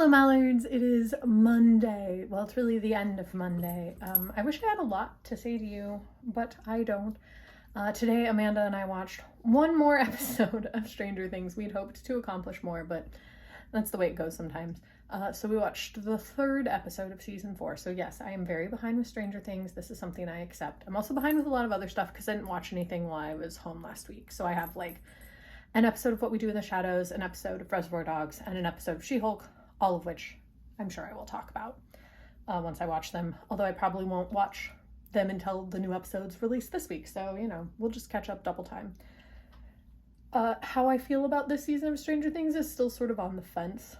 Hello Mallards, it is Monday. Well, it's really the end of Monday. I wish I had a lot to say to you, but I don't. Today, Amanda and I watched one more episode of Stranger Things. We'd hoped to accomplish more, but that's the way it goes sometimes. So we watched the third episode of season 4. So yes, I am very behind with Stranger Things. This is something I accept. I'm also behind with a lot of other stuff because I didn't watch anything while I was home last week. So I have like an episode of What We Do in the Shadows, an episode of Reservoir Dogs, and an episode of She-Hulk, all of which I'm sure I will talk about once I watch them. Although I probably won't watch them until the new episodes release this week. So, you know, we'll just catch up double time. How I feel about this season of Stranger Things is still sort of on the fence.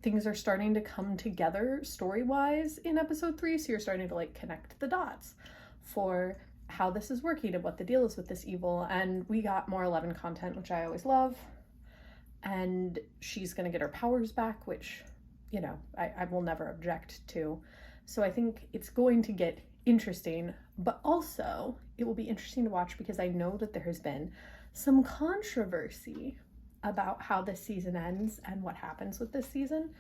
Things are starting to come together story-wise in episode 3, so you're starting to like connect the dots for how this is working and what the deal is with this evil. And we got more 11 content, which I always love. And she's gonna get her powers back, which, you know, I will never object to. So I think it's going to get interesting, but also it will be interesting to watch because I know that there has been some controversy about how this season ends and what happens with this season.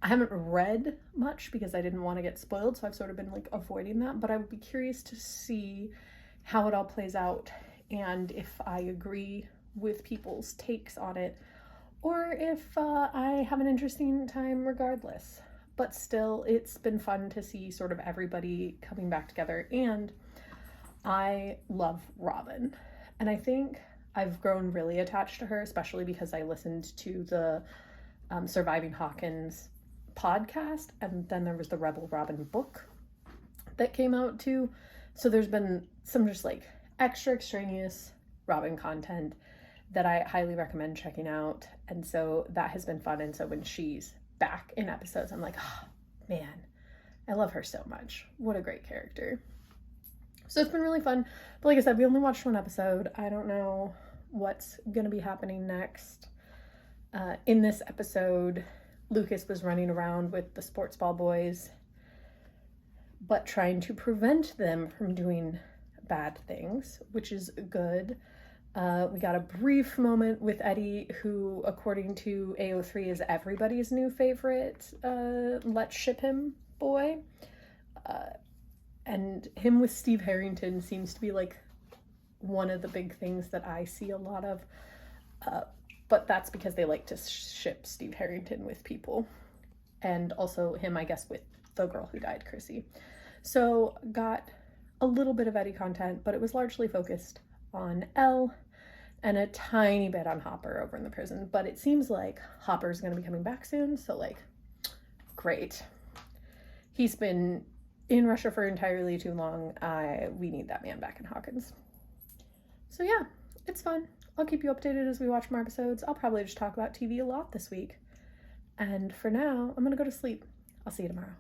I haven't read much because I didn't want to get spoiled, so I've sort of been like avoiding that, but I would be curious to see how it all plays out and if I agree with people's takes on it, or if I have an interesting time regardless. But still, it's been fun to see sort of everybody coming back together, and I love Robin. And I think I've grown really attached to her, especially because I listened to the Surviving Hawkins podcast, and then there was the Rebel Robin book that came out too. So there's been some just like extra extraneous Robin content that I highly recommend checking out. And so that has been fun. And so when she's back in episodes, I'm like, oh man, I love her so much. What a great character. So it's been really fun. But like I said, we only watched one episode. I don't know what's going to be happening next. In this episode, Lucas was running around with the sports ball boys, but trying to prevent them from doing bad things, which is good. We got a brief moment with Eddie, who, according to AO3, is everybody's new favorite let's ship him boy. And him with Steve Harrington seems to be like one of the big things that I see a lot of. But that's because they like to ship Steve Harrington with people. And also him, I guess, with the girl who died, Chrissy. So got a little bit of Eddie content, but it was largely focused on Elle and a tiny bit on Hopper over in the prison. But it seems like Hopper's going to be coming back soon, so like, great. He's been in Russia for entirely too long. We need that man back in Hawkins. So yeah, it's fun. I'll keep you updated as we watch more episodes. I'll probably just talk about TV a lot this week. And for now, I'm going to go to sleep. I'll see you tomorrow.